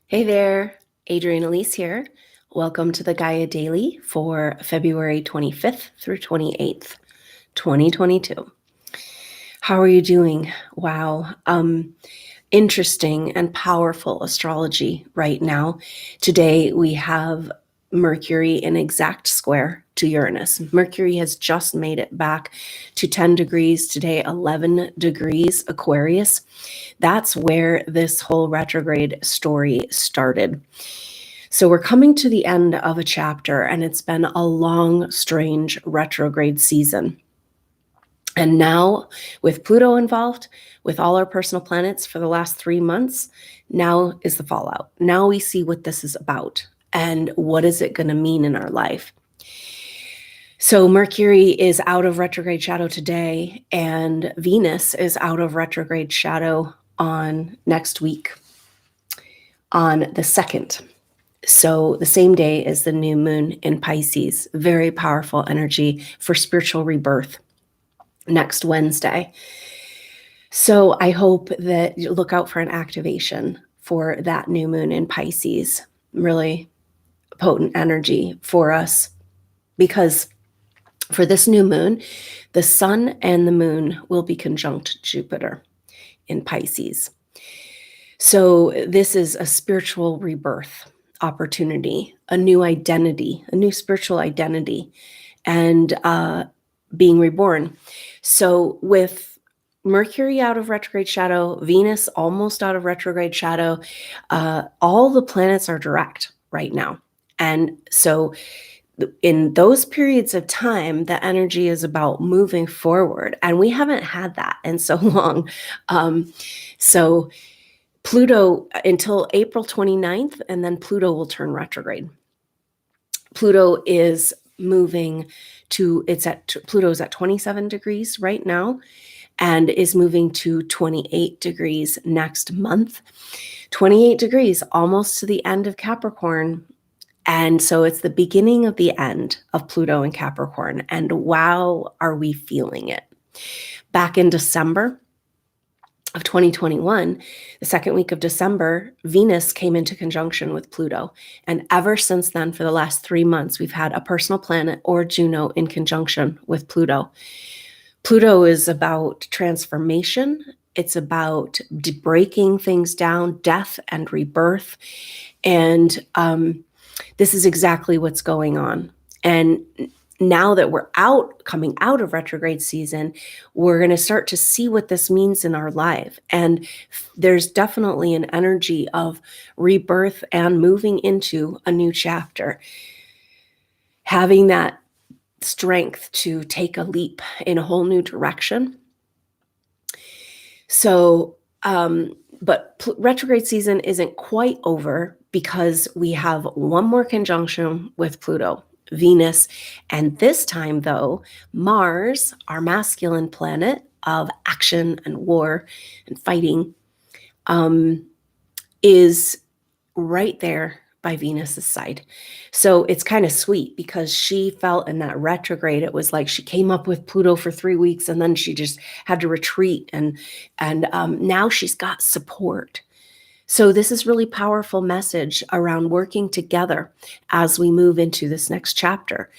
Hey there, Adrienne Elise here. Welcome to the Gaia Daily for February 25th through 28th, 2022. How are you doing? Wow. Interesting and powerful astrology right now. Today we have Mercury in exact square to Uranus. Mercury has just made it back to 10 degrees today, 11 degrees Aquarius. That's where this whole retrograde story started. So we're coming to the end of a chapter, and it's been a long, strange retrograde season. And now, with Pluto involved, with all our personal planets for the last 3 months, now is the fallout. Now we see what this is about and what is it going to mean in our life. So Mercury is out of retrograde shadow today, and Venus is out of retrograde shadow on next week, on the 2nd. So the same day as the new moon in Pisces. Very powerful energy for spiritual rebirth next Wednesday. So I hope that you look out for an activation for that new moon in Pisces. Really potent energy for us, because for this new moon, the sun and the moon will be conjunct Jupiter in Pisces. So this is a spiritual rebirth opportunity, a new identity, a new spiritual identity, and being reborn. So with Mercury out of retrograde shadow, Venus almost out of retrograde shadow, all the planets are direct right now. And so in those periods of time, the energy is about moving forward. And we haven't had that in so long. So Pluto until April 29th, and then Pluto will turn retrograde. Pluto is moving to, Pluto's at 27 degrees right now, and is moving to 28 degrees next month. 28 degrees, almost to the end of Capricorn. And so it's the beginning of the end of Pluto in Capricorn. And wow, are we feeling it? Back in December of 2021, the second week of December, Venus came into conjunction with Pluto. And ever since then, for the last 3 months, we've had a personal planet or Juno in conjunction with Pluto. Pluto is about transformation. It's about breaking things down, death and rebirth. And this is exactly what's going on. And now that we're coming out of retrograde season, we're going to start to see what this means in our life. And there's definitely an energy of rebirth and moving into a new chapter. Having that strength to take a leap in a whole new direction. So, but retrograde season isn't quite over, because we have one more conjunction with Pluto, Venus, and this time, though, Mars, our masculine planet of action and war and fighting, is right there by Venus's side. So it's kind of sweet, because she felt in that retrograde, it was like she came up with Pluto for 3 weeks and then she just had to retreat, and now she's got support. So this is really powerful message around working together as we move into this next chapter.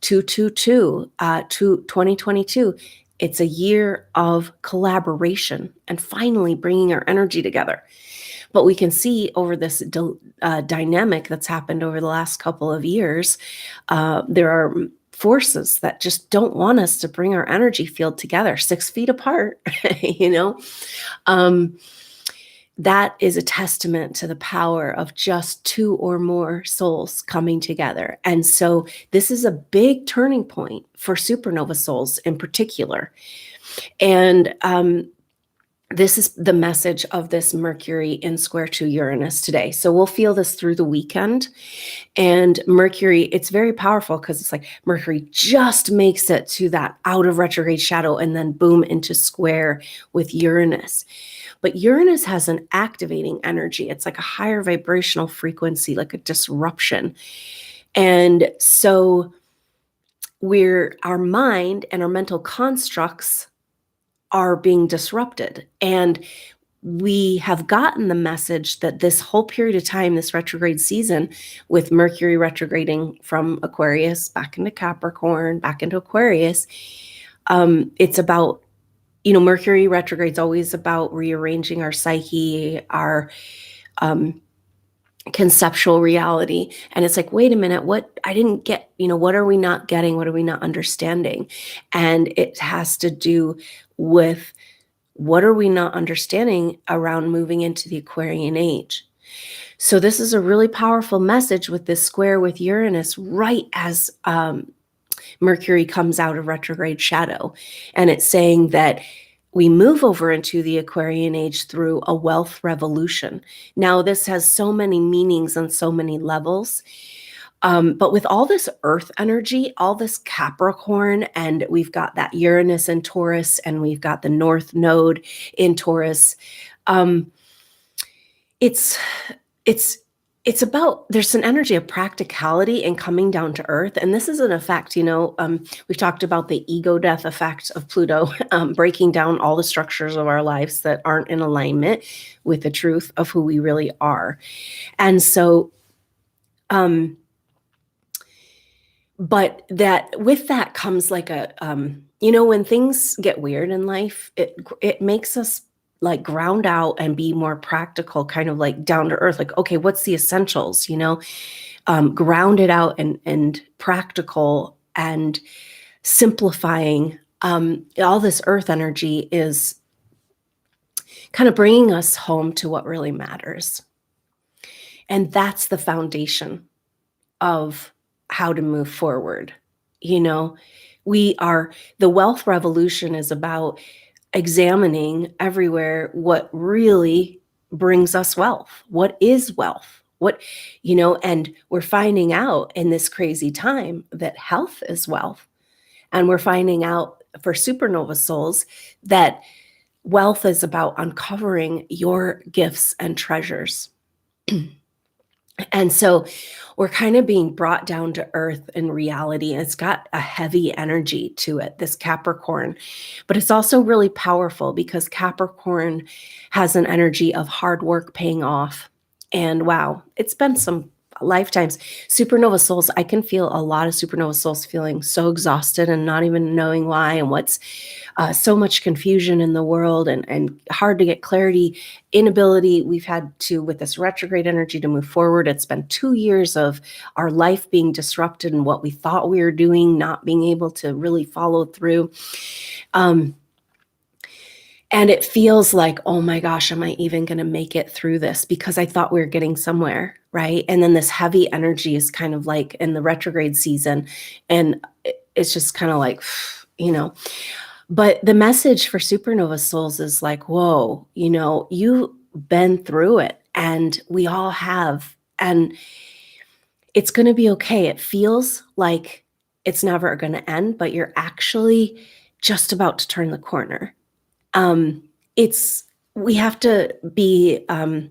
2022. It's a year of collaboration and finally bringing our energy together. But we can see over this dynamic that's happened over the last couple of years, there are forces that just don't want us to bring our energy field together 6 feet apart, that is a testament to the power of just 2 or more souls coming together. And so this is a big turning point for supernova souls in particular. And this is the message of this Mercury in square to Uranus today. So we'll feel this through the weekend. And Mercury, it's very powerful, because it's like Mercury just makes it to that out of retrograde shadow and then boom into square with Uranus. But Uranus has an activating energy. It's like a higher vibrational frequency, like a disruption. And so our mind and our mental constructs are being disrupted. And we have gotten the message that this whole period of time, this retrograde season, with Mercury retrograding from Aquarius back into Capricorn, back into Aquarius, it's about, Mercury retrograde is always about rearranging our psyche, our conceptual reality. And it's like, wait a minute, what I didn't get, what are we not getting? What are we not understanding? And it has to do with what are we not understanding around moving into the Aquarian Age. So this is a really powerful message with this square with Uranus right as Mercury comes out of retrograde shadow. And it's saying that we move over into the Aquarian Age through a wealth revolution. Now, this has so many meanings on so many levels. But with all this earth energy, all this Capricorn, and we've got that Uranus in Taurus, and we've got the North Node in Taurus, it's about, there's an energy of practicality and coming down to earth. And this is an effect, we've talked about the ego death effect of Pluto, breaking down all the structures of our lives that aren't in alignment with the truth of who we really are. And so, but that with that comes like a, when things get weird in life, it makes us like ground out and be more practical, kind of like down to earth, like, okay, what's the essentials, ground it out and practical and simplifying. All this earth energy is kind of bringing us home to what really matters. And that's the foundation of how to move forward. The wealth revolution is about examining everywhere what really brings us wealth. What is wealth? And we're finding out in this crazy time that health is wealth. And we're finding out for supernova souls that wealth is about uncovering your gifts and treasures. And so we're kind of being brought down to earth in reality. And it's got a heavy energy to it, this Capricorn. But it's also really powerful because Capricorn has an energy of hard work paying off. And wow, it's been some lifetimes. Supernova souls, I can feel a lot of supernova souls feeling so exhausted and not even knowing why, and what's so much confusion in the world and hard to get clarity, inability. We've had to, with this retrograde energy, to move forward. It's been 2 years of our life being disrupted and what we thought we were doing, not being able to really follow through. And it feels like, oh my gosh, am I even going to make it through this? Because I thought we were getting somewhere, right? And then this heavy energy is kind of like in the retrograde season. And it's just kind of like, But the message for supernova souls is like, whoa, you've been through it. And we all have. And it's going to be okay. It feels like it's never going to end, but you're actually just about to turn the corner. We have to be, for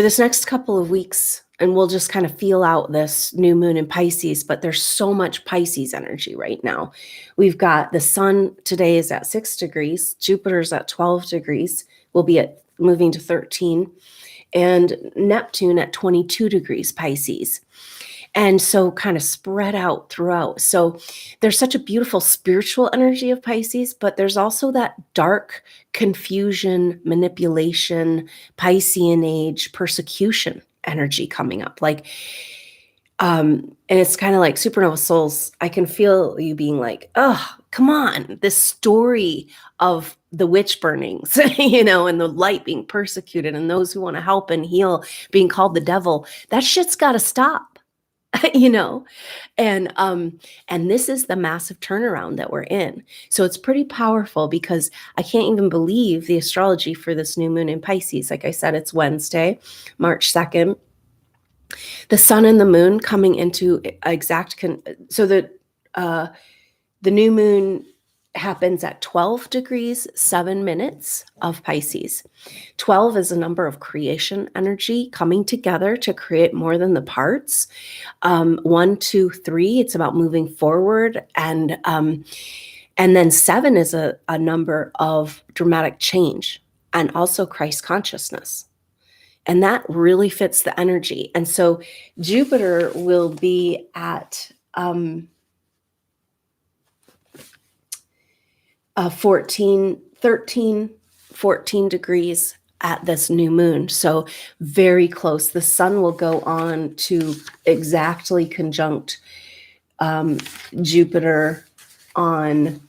this next couple of weeks, and we'll just kind of feel out this new moon in Pisces, but there's so much Pisces energy right now. We've got the sun today is at 6 degrees, Jupiter's at 12 degrees, we'll be moving to 13, and Neptune at 22 degrees Pisces. And so kind of spread out throughout. So there's such a beautiful spiritual energy of Pisces, but there's also that dark confusion, manipulation, Piscean age, persecution energy coming up. And it's kind of like supernova souls. I can feel you being like, oh, come on, this story of the witch burnings, and the light being persecuted and those who want to help and heal being called the devil. That shit's got to stop. And this is the massive turnaround that we're in. So it's pretty powerful because I can't even believe the astrology for this new moon in Pisces. Like I said, it's Wednesday, March 2nd. The sun and the moon coming into so the new moon happens at 12 degrees, 7 minutes of Pisces. 12 is a number of creation energy coming together to create more than the parts. 1, 2, 3, it's about moving forward. And then 7 is a number of dramatic change. and also Christ consciousness. And that really fits the energy. And so Jupiter will be at 13, 14 degrees at this new moon. So very close. The sun will go on to exactly conjunct Jupiter on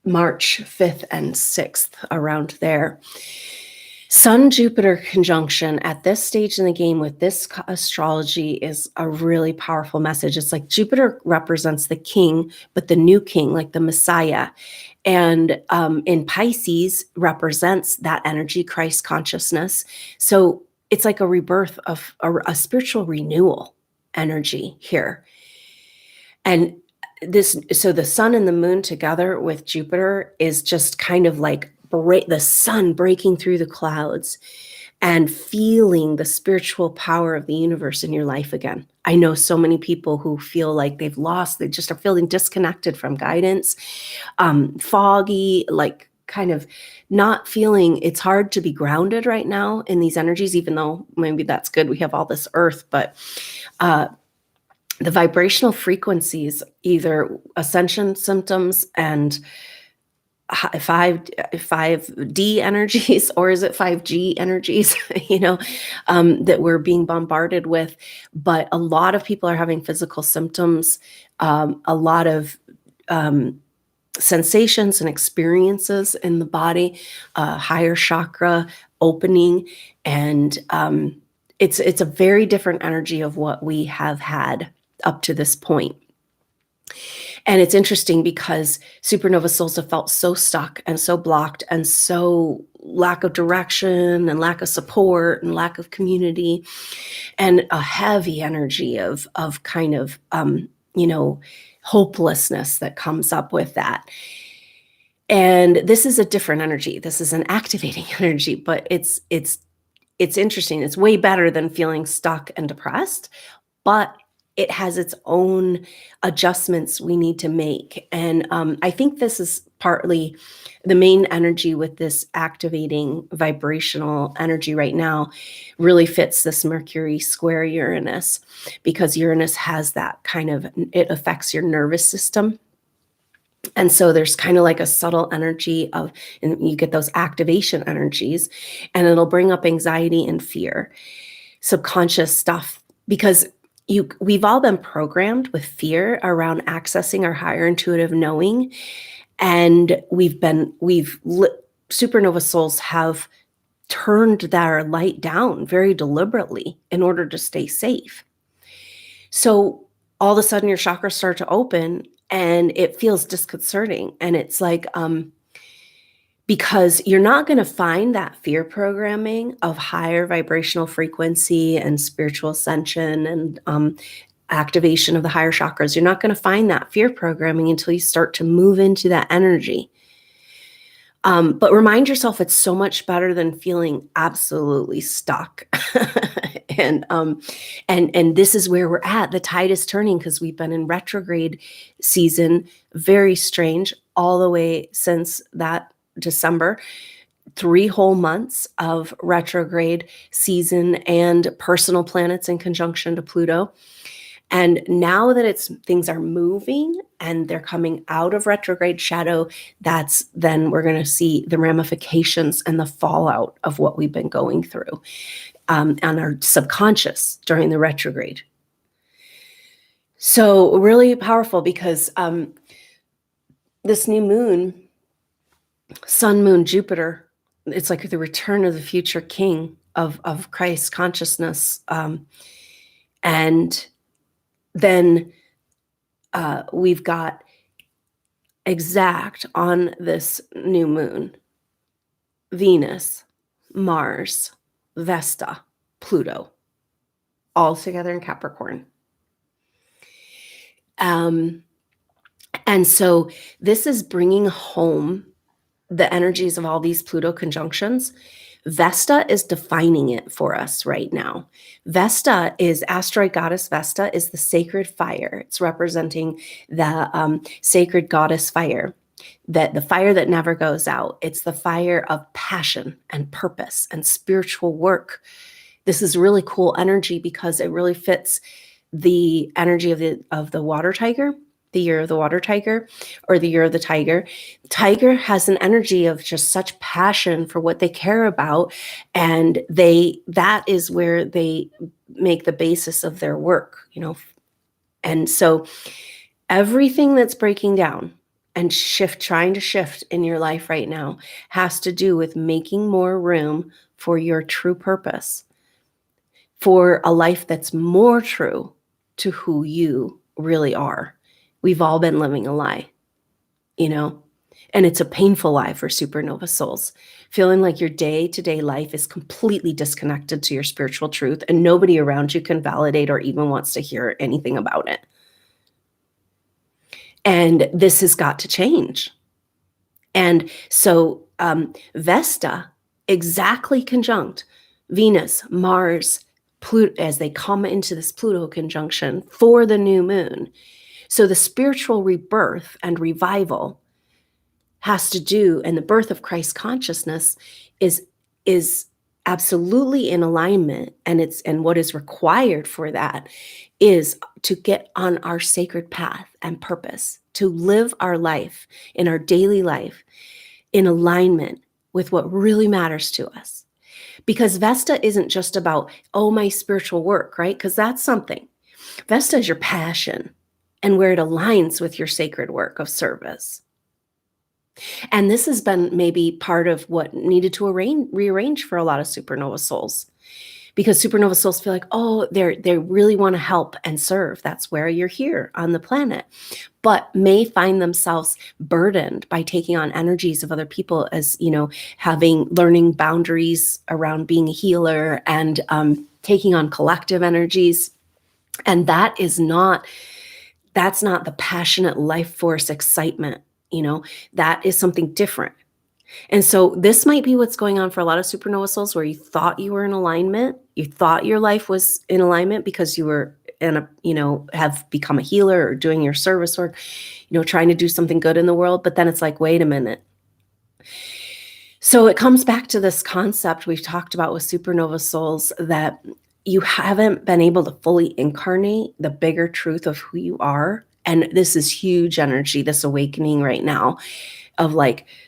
March 5th and 6th, around there. Sun-Jupiter conjunction at this stage in the game with this astrology is a really powerful message. It's like Jupiter represents the king, but the new king, like the Messiah. And in Pisces represents that energy, Christ consciousness. So it's like a rebirth of a spiritual renewal energy here. And so the sun and the moon together with Jupiter is just kind of like the sun breaking through the clouds and feeling the spiritual power of the universe in your life again. I know so many people who feel like they just are feeling disconnected from guidance, foggy, like kind of not feeling, it's hard to be grounded right now in these energies, even though maybe that's good. We have all this earth, but the vibrational frequencies, either ascension symptoms and 5D energies, or is it 5G energies, that we're being bombarded with. But a lot of people are having physical symptoms, a lot of sensations and experiences in the body, higher chakra opening. And it's a very different energy of what we have had up to this point. And it's interesting because supernova souls have felt so stuck and so blocked and so lack of direction and lack of support and lack of community, and a heavy energy of kind of, hopelessness that comes up with that. And this is a different energy. This is an activating energy, but it's interesting. It's way better than feeling stuck and depressed, but it has its own adjustments we need to make. And I think this is partly the main energy with this activating vibrational energy right now really fits this Mercury square Uranus, because Uranus has that kind of, it affects your nervous system. And so there's kind of like a subtle energy of, and you get those activation energies, and it'll bring up anxiety and fear, subconscious stuff, because we've all been programmed with fear around accessing our higher intuitive knowing. And supernova souls have turned their light down very deliberately in order to stay safe. So all of a sudden your chakras start to open and it feels disconcerting. And it's like, because you're not going to find that fear programming of higher vibrational frequency and spiritual ascension and activation of the higher chakras. You're not going to find that fear programming until you start to move into that energy. But remind yourself, it's so much better than feeling absolutely stuck. And this is where we're at. The tide is turning because we've been in retrograde season, very strange, all the way since that December, 3 whole months of retrograde season and personal planets in conjunction to Pluto. And now that things are moving and they're coming out of retrograde shadow, then we're going to see the ramifications and the fallout of what we've been going through on our subconscious during the retrograde. So really powerful, because this new moon, Sun, Moon, Jupiter, it's like the return of the future king of Christ consciousness. And then we've got exact on this new moon, Venus, Mars, Vesta, Pluto, all together in Capricorn. And so this is bringing home the energies of all these Pluto conjunctions. Vesta is defining it for us right now. Vesta is, asteroid goddess Vesta is the sacred fire. It's representing the sacred goddess fire. that the fire that never goes out. It's the fire of passion and purpose and spiritual work. This is really cool energy because it really fits the energy of the water tiger, the year of the water tiger, or the year of the tiger. Tiger has an energy of just such passion for what they care about, and that is where they make the basis of their work, And so everything that's breaking down and trying to shift in your life right now has to do with making more room for your true purpose, for a life that's more true to who you really are. We've all been living a lie, and it's a painful lie for supernova souls, feeling like your day-to-day life is completely disconnected to your spiritual truth and nobody around you can validate or even wants to hear anything about it. And this has got to change. And so Vesta, exactly conjunct Venus, Mars, Pluto, as they come into this Pluto conjunction for the new moon. So the spiritual rebirth and revival has to do, and the birth of Christ consciousness is absolutely in alignment, and what is required for that is to get on our sacred path and purpose, to live our life in our daily life in alignment with what really matters to us. Because Vesta isn't just about, my spiritual work, right? Because that's something. Vesta is your passion and where it aligns with your sacred work of service. And this has been maybe part of what needed to rearrange for a lot of supernova souls, because supernova souls feel like, they really want to help and serve. That's where you're here on the planet, but may find themselves burdened by taking on energies of other people, as learning boundaries around being a healer and taking on collective energies. And that's not the passionate life force excitement. That is something different. And so this might be what's going on for a lot of supernova souls, where you thought you were in alignment. You thought your life was in alignment because you were have become a healer or doing your service work, trying to do something good in the world. But then it's like, wait a minute. So it comes back to this concept we've talked about with supernova souls, that you haven't been able to fully incarnate the bigger truth of who you are. And this is huge energy, this awakening right now of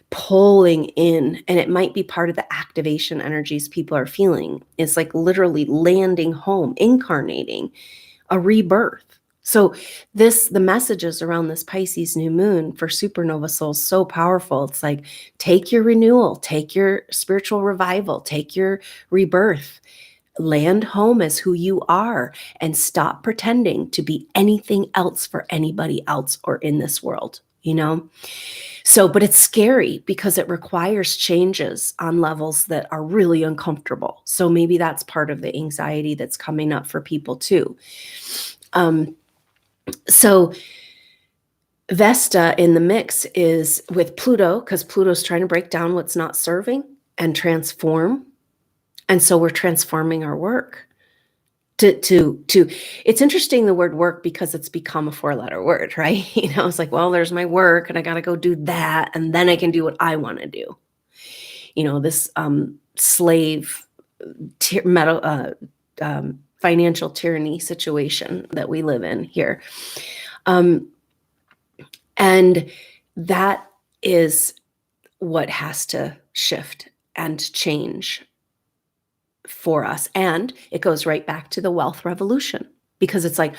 pulling in, and it might be part of the activation energies people are feeling. It's literally landing home, incarnating a rebirth. So the messages around this Pisces new moon for supernova souls, so powerful. It's take your renewal, take your spiritual revival, take your rebirth, land home as who you are, and stop pretending to be anything else for anybody else or in this world, So, but it's scary because it requires changes on levels that are really uncomfortable. So maybe that's part of the anxiety that's coming up for people too. So Vesta in the mix is with Pluto, because Pluto's trying to break down what's not serving and transform. And so we're transforming our work to it's interesting, the word work, because it's become a 4-letter word, right? It's there's my work and I got to go do that. And then I can do what I want to do. This slave financial tyranny situation that we live in here. And that is what has to shift and change for us. And it goes right back to the wealth revolution, because it's I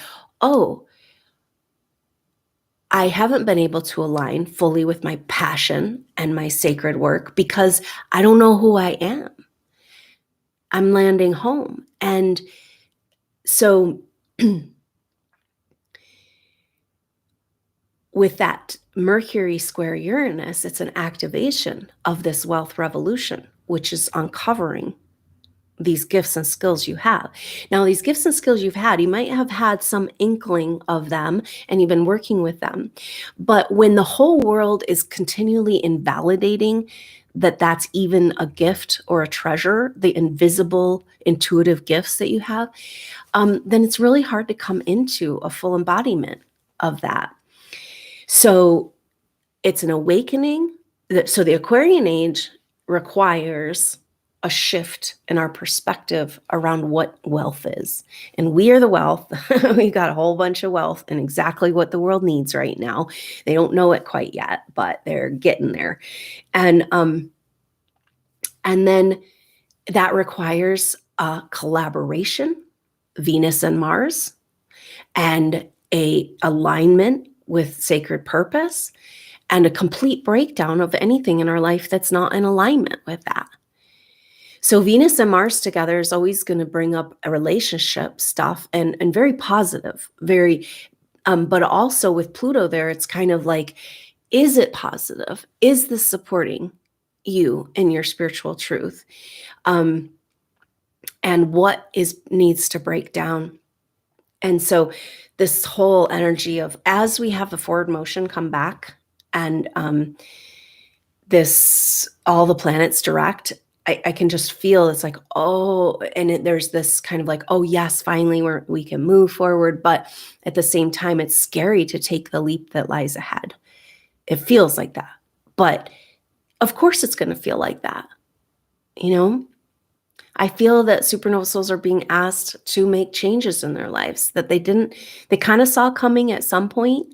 haven't been able to align fully with my passion and my sacred work because I don't know who I am. I'm landing home. And so with that Mercury square Uranus, it's an activation of this wealth revolution, which is uncovering these gifts and skills you have. Now, these gifts and skills you've had, you might have had some inkling of them and you've been working with them. But when the whole world is continually invalidating that that's even a gift or a treasure, the invisible intuitive gifts that you have, then it's really hard to come into a full embodiment of that. So it's an awakening. So the Aquarian Age requires a shift in our perspective around what wealth is. And we are the wealth. We've got a whole bunch of wealth and exactly what the world needs right now. They don't know it quite yet, but they're getting there. And then that requires a collaboration, Venus and Mars, and a alignment with sacred purpose, and a complete breakdown of anything in our life that's not in alignment with that. So Venus and Mars together is always going to bring up a relationship stuff, and very positive, very, but also with Pluto there, it's kind of like, is it positive? Is this supporting you in your spiritual truth? And what needs to break down? And so this whole energy of, as we have the forward motion come back, and all the planets direct, I can just feel it's like, oh, and there's this kind of like, oh yes, finally we can move forward. But at the same time, it's scary to take the leap that lies ahead. It feels like that. But of course it's going to feel like that. I feel that supernova souls are being asked to make changes in their lives that they kind of saw coming at some point.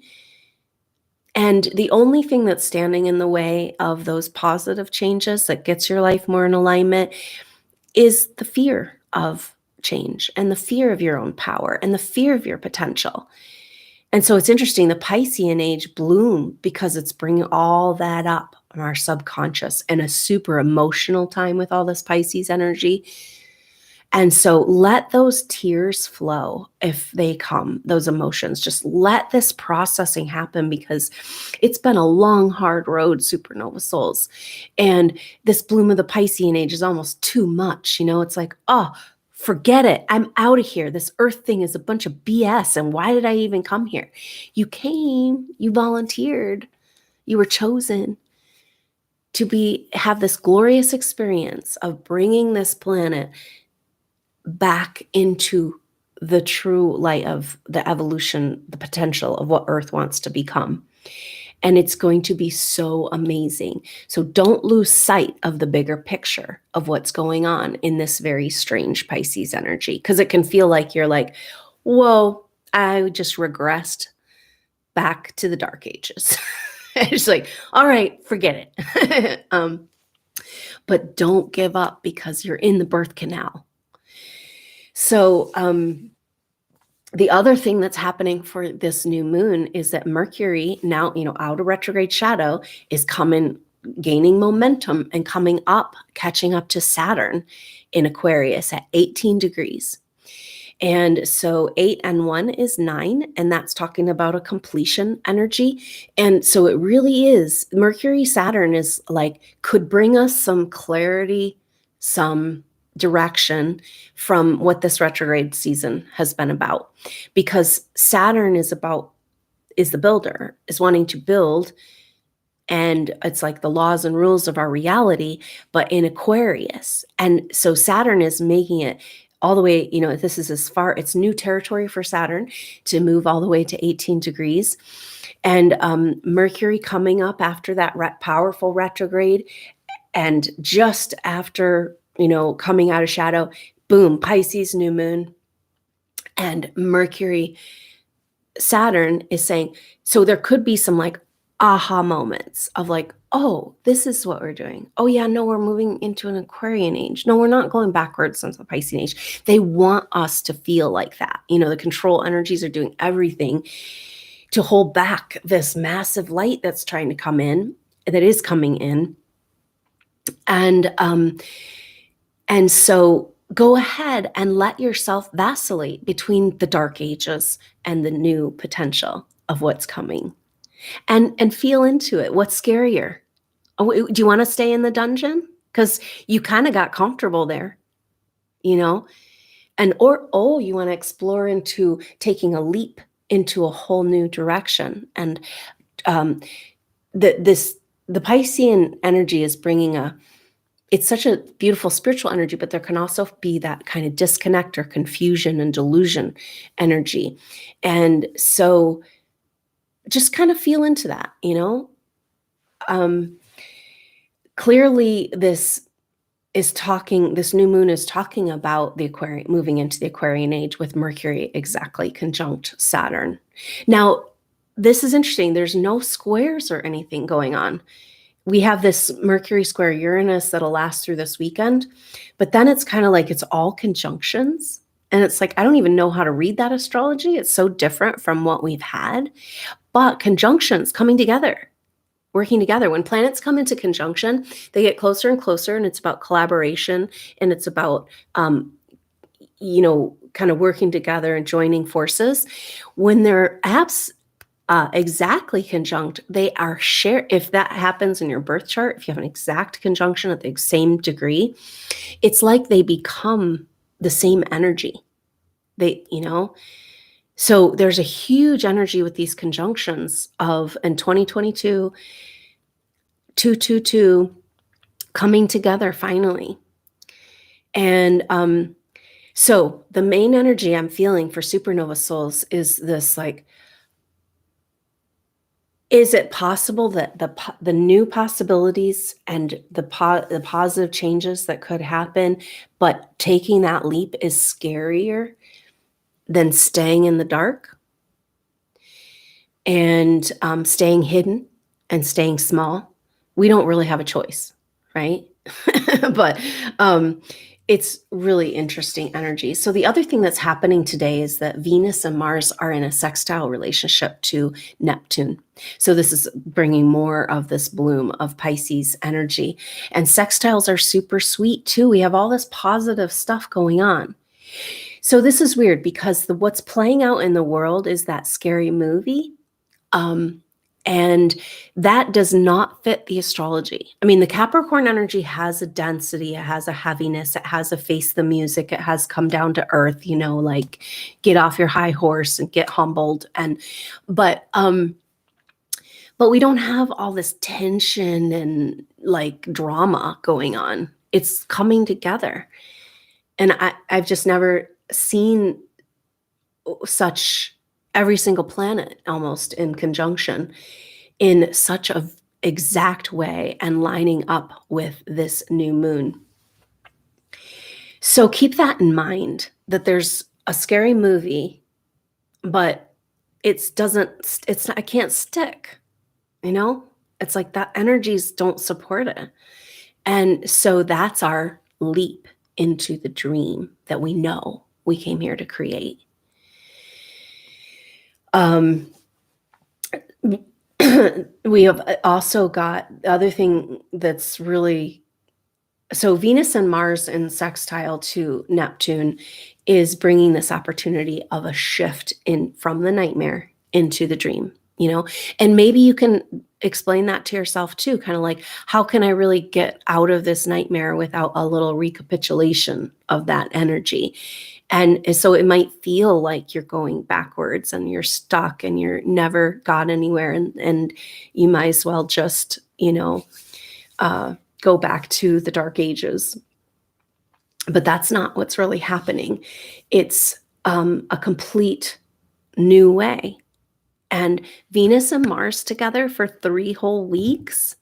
And the only thing that's standing in the way of those positive changes that gets your life more in alignment is the fear of change, and the fear of your own power, and the fear of your potential. And so it's interesting, the Piscean age bloom because it's bringing all that up on our subconscious, and a super emotional time with all this Pisces energy. And so let those tears flow if they come, those emotions. Just let this processing happen, because it's been a long, hard road, supernova souls. And this bloom of the Piscean age is almost too much. It's like, oh, forget it. I'm out of here. This earth thing is a bunch of BS. And why did I even come here? You came, you volunteered, you were chosen to have this glorious experience of bringing this planet back into the true light of the evolution, the potential of what Earth wants to become. And it's going to be so amazing. So don't lose sight of the bigger picture of what's going on in this very strange Pisces energy, because it can feel like you're like, whoa, I just regressed back to the dark ages. It's like, all right, forget it. But don't give up, because you're in the birth canal. So the other thing that's happening for this new moon is that Mercury, now, out of retrograde shadow, is gaining momentum and coming up, catching up to Saturn in Aquarius at 18 degrees. And so 8 and 1 is 9, and that's talking about a completion energy. And so it really is, Mercury, Saturn is like, could bring us some clarity, some direction from what this retrograde season has been about, because Saturn is the builder, is wanting to build, and it's like the laws and rules of our reality, but in Aquarius. And so Saturn is making it all the way, this is it's new territory for Saturn to move all the way to 18 degrees. And Mercury coming up after that powerful retrograde, and just after coming out of shadow, boom, Pisces new moon. And Mercury, Saturn is saying, so there could be some like aha moments of like, oh, this is what we're doing. Oh yeah, no, we're moving into an Aquarian age. No, we're not going backwards into the Piscean age. They want us to feel like that. The control energies are doing everything to hold back this massive light that's trying to come in, that is coming in. And so go ahead and let yourself vacillate between the dark ages and the new potential of what's coming, and feel into it. What's scarier? Oh, do you want to stay in the dungeon? Because you kind of got comfortable there, and you want to explore into taking a leap into a whole new direction. And the Piscean energy is bringing it's such a beautiful spiritual energy, but there can also be that kind of disconnect or confusion and delusion energy. And so just kind of feel into that, clearly this new moon is talking about the Aquarian, moving into the Aquarian age with Mercury exactly conjunct Saturn. Now, this is interesting. There's no squares or anything going on. We have this Mercury square Uranus that'll last through this weekend, but then it's kind of like it's all conjunctions. And it's like, I don't even know how to read that astrology. It's so different from what we've had, but conjunctions coming together, working together. When planets come into conjunction, they get closer and closer, and it's about collaboration, and it's about, kind of working together and joining forces. When they're exactly conjunct, they are if that happens in your birth chart, if you have an exact conjunction at the same degree, it's like they become the same energy. So there's a huge energy with these conjunctions in 2022, 222 coming together finally. And so the main energy I'm feeling for supernova souls is this, like, is it possible that the new possibilities and the positive changes that could happen, but taking that leap is scarier than staying in the dark and staying hidden and staying small? We don't really have a choice, right? But it's really interesting energy. So the other thing that's happening today is that Venus and Mars are in a sextile relationship to Neptune. So this is bringing more of this bloom of Pisces energy. And sextiles are super sweet too. We have all this positive stuff going on. So this is weird because what's playing out in the world is that scary movie. And that does not fit the astrology. I mean, the Capricorn energy has a density, it has a heaviness, it has a face the music, it has come down to earth, like get off your high horse and get humbled. But we don't have all this tension and like drama going on. It's coming together. And I've just never seen such every single planet almost in conjunction in such a exact way and lining up with this new moon. So keep that in mind, that there's a scary movie, but I can't stick, it's like that energies don't support it. And so that's our leap into the dream that we know we came here to create. We have also got the other thing that's really, so Venus and Mars in sextile to Neptune is bringing this opportunity of a shift from the nightmare into the dream, and maybe you can explain that to yourself too, kind of like, how can I really get out of this nightmare without a little recapitulation of that energy? And so it might feel like you're going backwards and you're stuck and you're never got anywhere. And you might as well just, go back to the dark ages. But that's not what's really happening. It's a complete new way. And Venus and Mars together for 3 whole weeks.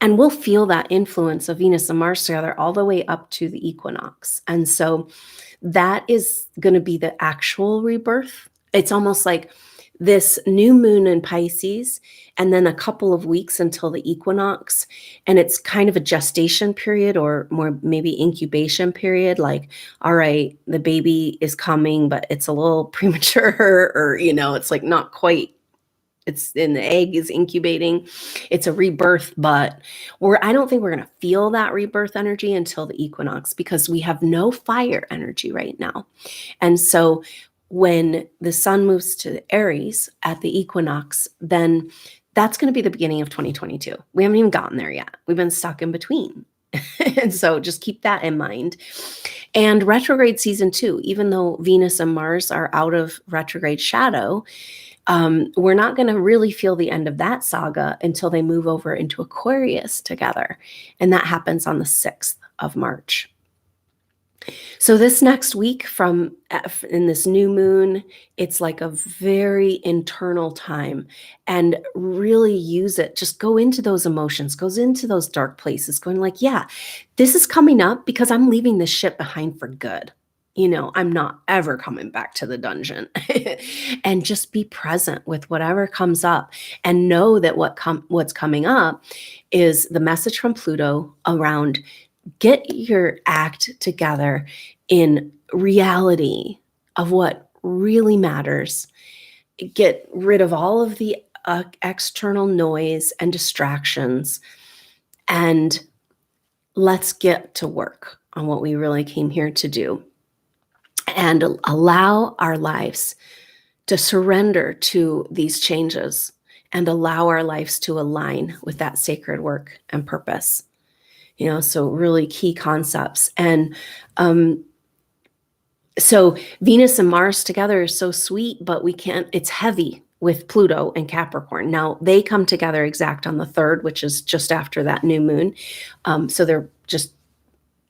And we'll feel that influence of Venus and Mars together all the way up to the equinox. And so that is going to be the actual rebirth. It's almost like this new moon in Pisces, and then a couple of weeks until the equinox. And it's kind of a gestation period, or more maybe incubation period. Like, all right, the baby is coming, but it's a little premature, or, it's like not quite. It's in the egg is incubating. It's a rebirth, but I don't think we're going to feel that rebirth energy until the equinox, because we have no fire energy right now. And so when the sun moves to Aries at the equinox, then that's going to be the beginning of 2022. We haven't even gotten there yet. We've been stuck in between. And so just keep that in mind. And retrograde season 2, even though Venus and Mars are out of retrograde shadow, we're not going to really feel the end of that saga until they move over into Aquarius together. And that happens on the 6th of March. So this next week in this new moon, it's like a very internal time, and really use it. Just go into those emotions, goes into those dark places, going like, yeah, this is coming up because I'm leaving this shit behind for good. I'm not ever coming back to the dungeon. And just be present with whatever comes up, and know that what's coming up is the message from Pluto around get your act together in reality of what really matters. Get rid of all of the external noise and distractions, and let's get to work on what we really came here to do, and allow our lives to surrender to these changes, and allow our lives to align with that sacred work and purpose. So really key concepts. And so Venus and Mars together is so sweet, but it's heavy with Pluto and Capricorn. Now they come together exact on the 3rd, which is just after that new moon. So they're just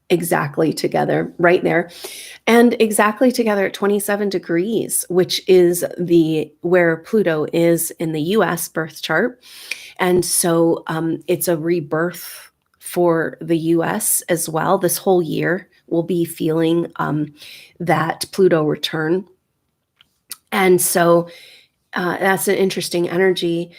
exactly together right there, and exactly together at 27 degrees, which is where Pluto is in the US birth chart. And so it's a rebirth for the US as well. This whole year we'll be feeling that Pluto return. And so that's an interesting energy.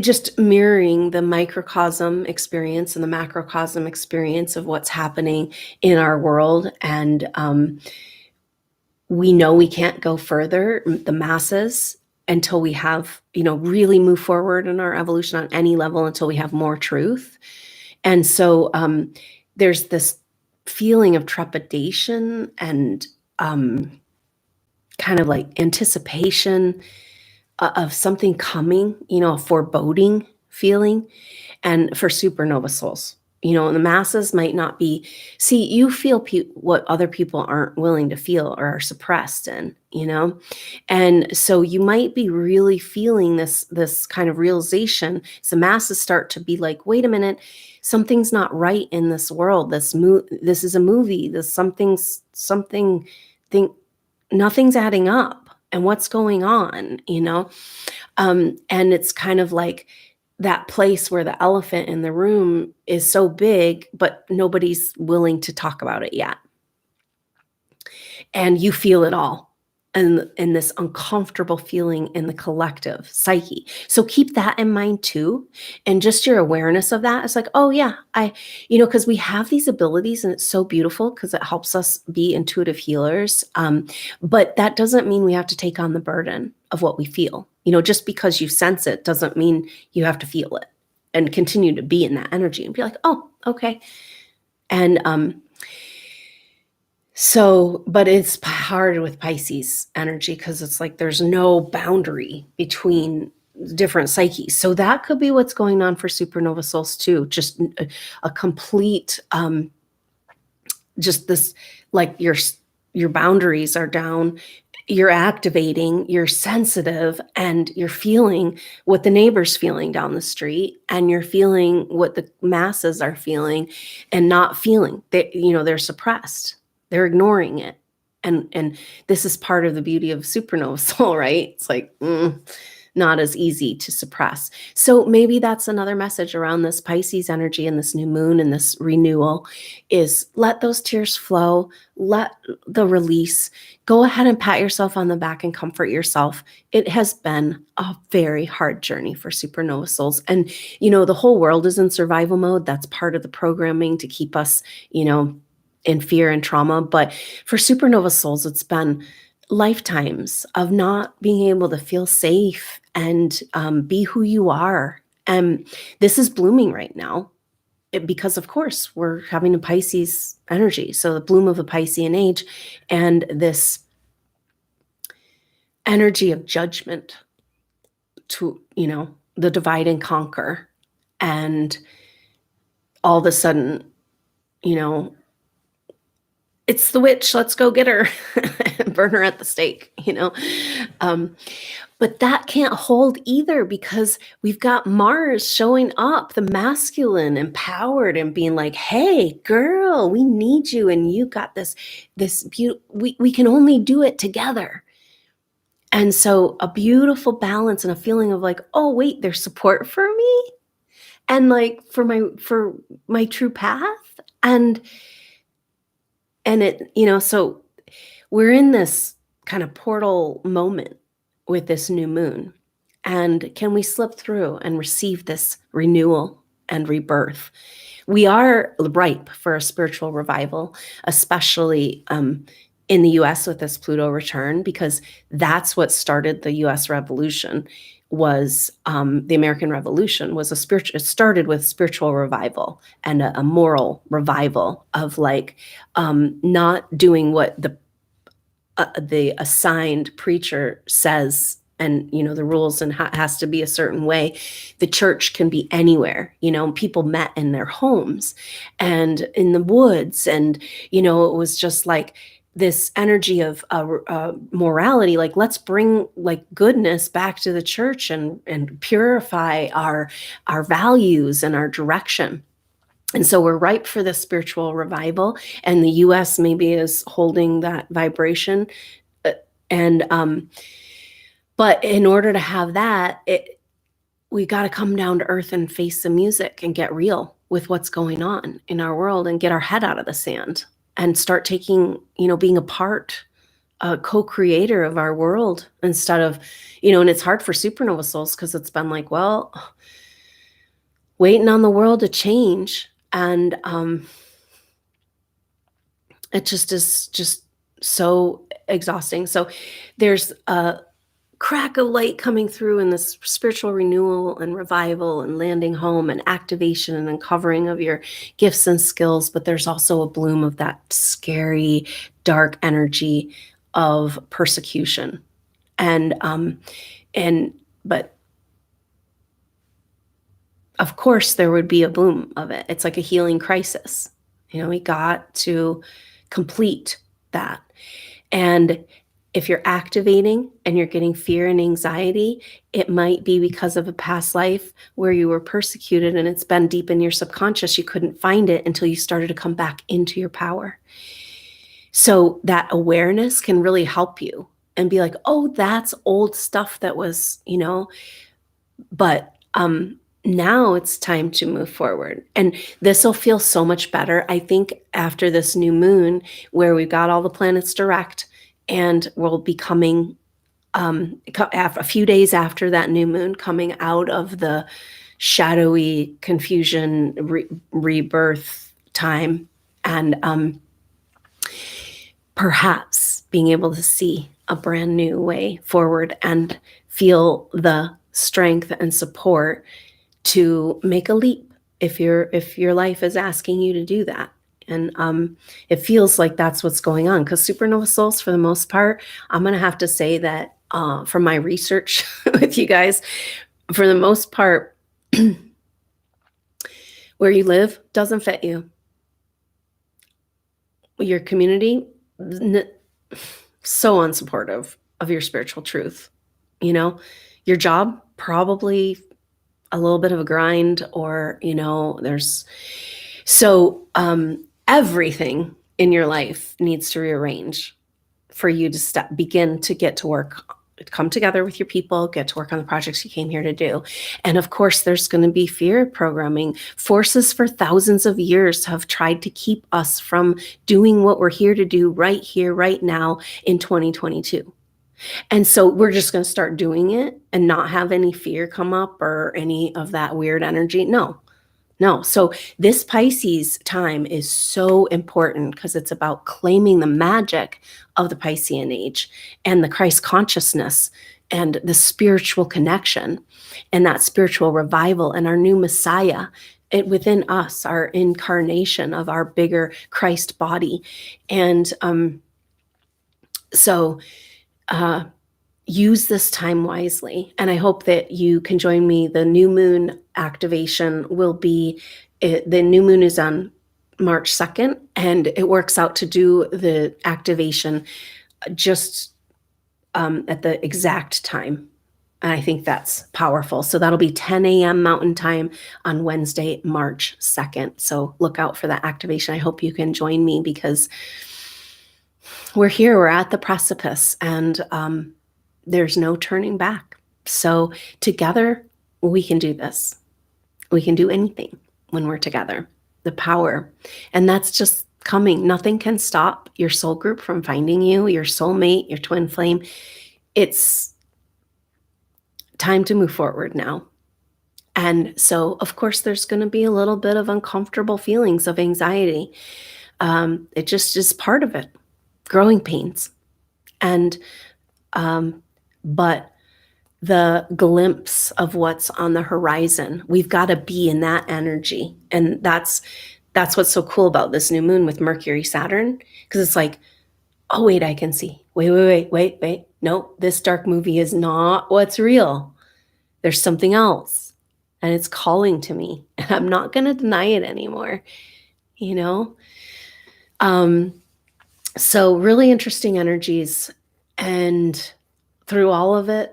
Just mirroring the microcosm experience and the macrocosm experience of what's happening in our world. And we know we can't go further, the masses, until we have, really move forward in our evolution on any level, until we have more truth. And so there's this feeling of trepidation and kind of like anticipation of something coming, a foreboding feeling. And for supernova souls, the masses might not be, you feel what other people aren't willing to feel or are suppressed in, and so you might be really feeling this kind of realization. So masses start to be like, wait a minute, something's not right in this world. This is a movie. Nothing's adding up, and what's going on, and it's kind of like that place where the elephant in the room is so big, but nobody's willing to talk about it yet. And you feel it all, and this uncomfortable feeling in the collective psyche. So keep that in mind too. And just your awareness of that. It's like, oh yeah, because we have these abilities, and it's so beautiful because it helps us be intuitive healers. But that doesn't mean we have to take on the burden of what we feel. Just because you sense it doesn't mean you have to feel it, and continue to be in that energy and be like, oh, okay. And but it's hard with Pisces energy because it's like there's no boundary between different psyches. So that could be what's going on for supernova souls too. Just a complete, just this, like your boundaries are down, you're activating, you're sensitive, and you're feeling what the neighbor's feeling down the street, and you're feeling what the masses are feeling and not feeling. They're suppressed. They're ignoring it. And this is part of the beauty of supernova soul, right? It's like not as easy to suppress. So maybe that's another message around this Pisces energy and this new moon and this renewal is let those tears flow, let the release, go ahead and pat yourself on the back and comfort yourself. It has been a very hard journey for supernova souls. And, the whole world is in survival mode. That's part of the programming to keep us, in fear and trauma. But for supernova souls, it's been lifetimes of not being able to feel safe and be who you are. And this is blooming right now because, of course, we're having a Pisces energy. So the bloom of a Piscean age and this energy of judgment to, the divide and conquer. And all of a sudden, it's the witch, let's go get her and burn her at the stake, But that can't hold either, because we've got Mars showing up, the masculine, empowered, and being like, hey, girl, we need you. And you got we can only do it together. And so a beautiful balance and a feeling of like, oh, wait, there's support for me. And like for my true path. And it, so we're in this kind of portal moment with this new moon. And can we slip through and receive this renewal and rebirth? We are ripe for a spiritual revival, especially in the US with this Pluto return, because that's what started the US Revolution. Was the American Revolution was it started with spiritual revival and a moral revival of like not doing what the assigned preacher says, and the rules, and has to be a certain way. The church can be anywhere. People met in their homes and in the woods, and it was just like this energy of morality, like let's bring like goodness back to the church and purify our values and our direction. And so we're ripe for this spiritual revival, and the US maybe is holding that vibration. But in order to have that, we got to come down to earth and face the music and get real with what's going on in our world and get our head out of the sand and start taking, being a co-creator of our world instead of, and it's hard for supernova souls because it's been like, well, waiting on the world to change. And it just is just so exhausting. So there's a crack of light coming through in this spiritual renewal and revival and landing home and activation and uncovering of your gifts and skills. But there's also a bloom of that scary, dark energy of persecution. But of course there would be a bloom of it. It's like a healing crisis. We got to complete that. And if you're activating and you're getting fear and anxiety, it might be because of a past life where you were persecuted and it's been deep in your subconscious. You couldn't find it until you started to come back into your power. So that awareness can really help you and be like, oh, that's old stuff that was, but now it's time to move forward. And this will feel so much better, I think, after this new moon where we've got all the planets direct, and we'll be coming a few days after that new moon, coming out of the shadowy confusion rebirth time, and perhaps being able to see a brand new way forward and feel the strength and support to make a leap if your life is asking you to do that. And it feels like that's what's going on, because supernova souls, for the most part, I'm going to have to say that from my research with you guys, for the most part, where you live doesn't fit you. Your community, so unsupportive of your spiritual truth. Your job, probably a little bit of a grind, or everything in your life needs to rearrange for you to begin to get to work, come together with your people, get to work on the projects you came here to do. And of course, there's going to be fear programming. Forces for thousands of years have tried to keep us from doing what we're here to do right here, right now in 2022. And so we're just going to start doing it and not have any fear come up or any of that weird energy. No. So this Pisces time is so important because it's about claiming the magic of the Piscean age and the Christ consciousness and the spiritual connection and that spiritual revival and our new Messiah within us, our incarnation of our bigger Christ body. And use this time wisely. And I hope that you can join me. The new moon activation will be, the new moon is on March 2nd, and it works out to do the activation just at the exact time And I think that's powerful. So that'll be 10 a.m. Mountain Time on Wednesday, March 2nd. So look out for that activation. I hope you can join me because we're here. We're at the precipice and there's no turning back. So together, we can do this. We can do anything when we're together. The power. And that's just coming. Nothing can stop your soul group from finding you, your soulmate, your twin flame. It's time to move forward now. And so, of course, there's going to be a little bit of uncomfortable feelings of anxiety. It just is part of it. Growing pains. And, but the glimpse of what's on the horizon, we've got to be in that energy. And that's what's so cool about this new moon with Mercury, Saturn, because it's like, oh, wait, I can see. Wait. No, this dark movie is not what's real. There's something else. And it's calling to me. And I'm not going to deny it anymore. So really interesting energies. And through all of it,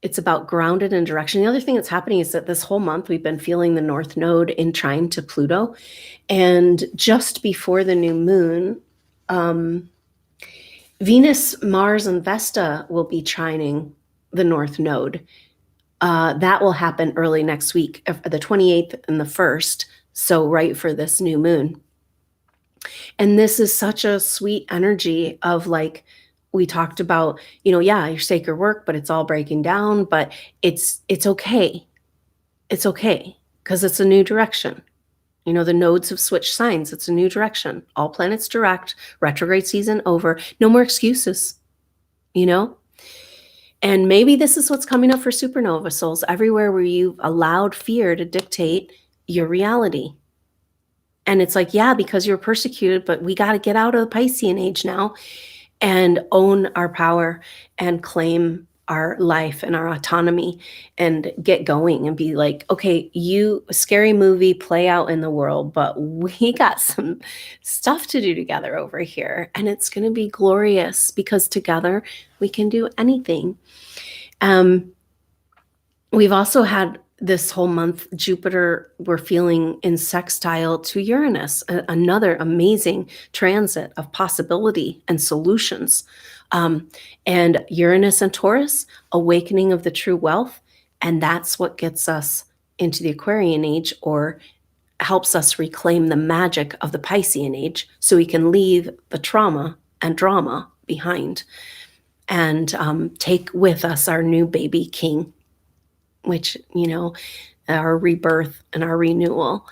it's about grounded in direction. The other thing that's happening is that this whole month we've been feeling the North Node in trine to Pluto. And just before the new moon, Venus, Mars, and Vesta will be trining the North Node. That will happen early next week, the 28th and the 1st, so right for this new moon. And this is such a sweet energy of like, we talked about, your sacred work, but it's all breaking down, but it's okay. It's okay because it's a new direction. The nodes have switched signs. It's a new direction. All planets direct, retrograde season over. No more excuses, And maybe this is what's coming up for supernova souls everywhere where you've allowed fear to dictate your reality. And it's like, yeah, because you're persecuted, but we got to get out of the Piscean age now and own our power and claim our life and our autonomy and get going and be like, okay, you scary movie play out in the world, but we got some stuff to do together over here. And it's going to be glorious because together we can do anything. We've also had this whole month, Jupiter, we're feeling in sextile to Uranus, another amazing transit of possibility and solutions. And Uranus and Taurus, awakening of the true wealth. And that's what gets us into the Aquarian Age or helps us reclaim the magic of the Piscean Age so we can leave the trauma and drama behind and take with us our new baby king, which, our rebirth and our renewal.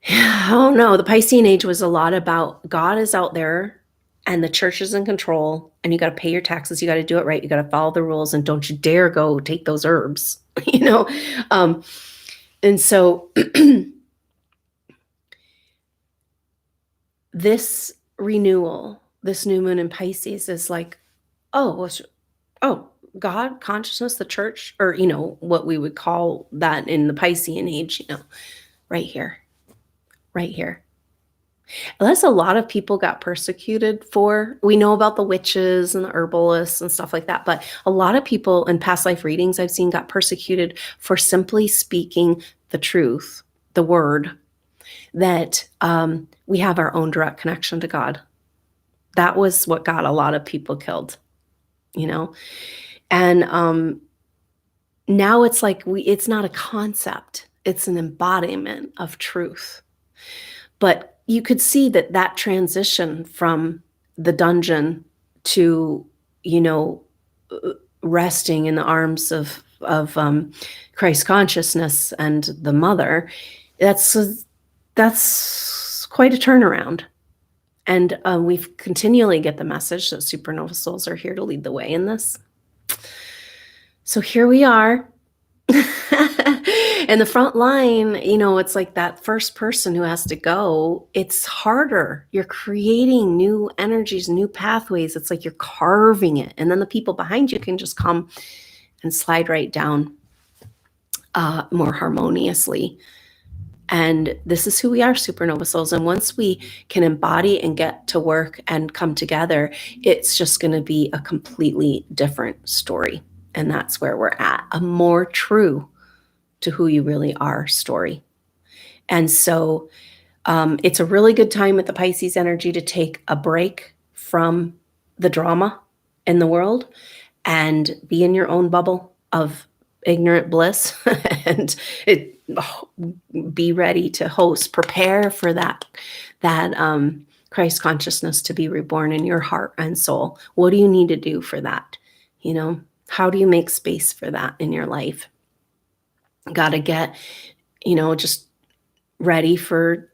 Oh no, the Piscean Age was a lot about God is out there and the church is in control and you got to pay your taxes. You got to do it right. You got to follow the rules and don't you dare go take those herbs, And so this renewal, this new moon in Pisces is like, God, consciousness, the church, or, what we would call that in the Piscean age, right here. Unless a lot of people got persecuted we know about the witches and the herbalists and stuff like that, but a lot of people in past life readings I've seen got persecuted for simply speaking the truth, the word, that we have our own direct connection to God. That was what got a lot of people killed, And now it's like it's not a concept, it's an embodiment of truth. But you could see that transition from the dungeon to, resting in the arms of Christ consciousness and the mother, that's quite a turnaround. And we've continually get the message that supernova souls are here to lead the way in this. So here we are. And the front line, it's like that first person who has to go. It's harder. You're creating new energies, new pathways. It's like you're carving it. And then the people behind you can just come and slide right down more harmoniously. And this is who we are, supernova souls. And once we can embody and get to work and come together, it's just going to be a completely different story. And that's where we're at, a more true to who you really are story. And so it's a really good time with the Pisces energy to take a break from the drama in the world and be in your own bubble of ignorant bliss and be ready to host, prepare for that Christ consciousness to be reborn in your heart and soul. What do you need to do for that? You know, how do you make space for that in your life? Got to get, just ready for,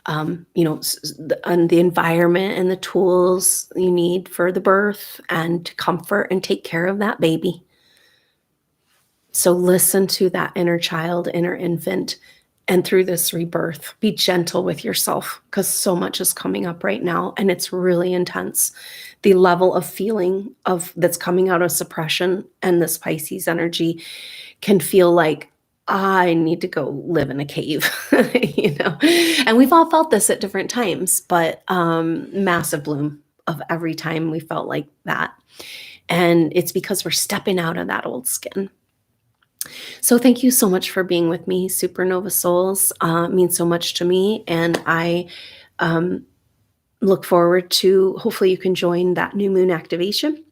the environment and the tools you need for the birth and to comfort and take care of that baby. So listen to that inner child, inner infant, and through this rebirth, be gentle with yourself because so much is coming up right now and it's really intense. The level of feeling that's coming out of suppression and this Pisces energy can feel like, I need to go live in a cave, and we've all felt this at different times, but massive bloom of every time we felt like that. And it's because we're stepping out of that old skin. So thank you so much for being with me. Supernova Souls means so much to me. And I look forward to, hopefully you can join that new moon activation.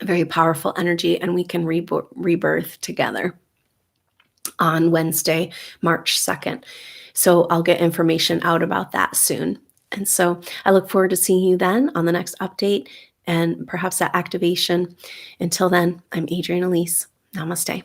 A very powerful energy, and we can rebirth together on Wednesday, March 2nd. So I'll get information out about that soon. And so I look forward to seeing you then on the next update and perhaps that activation. Until then, I'm Adrienne Elise. Namaste.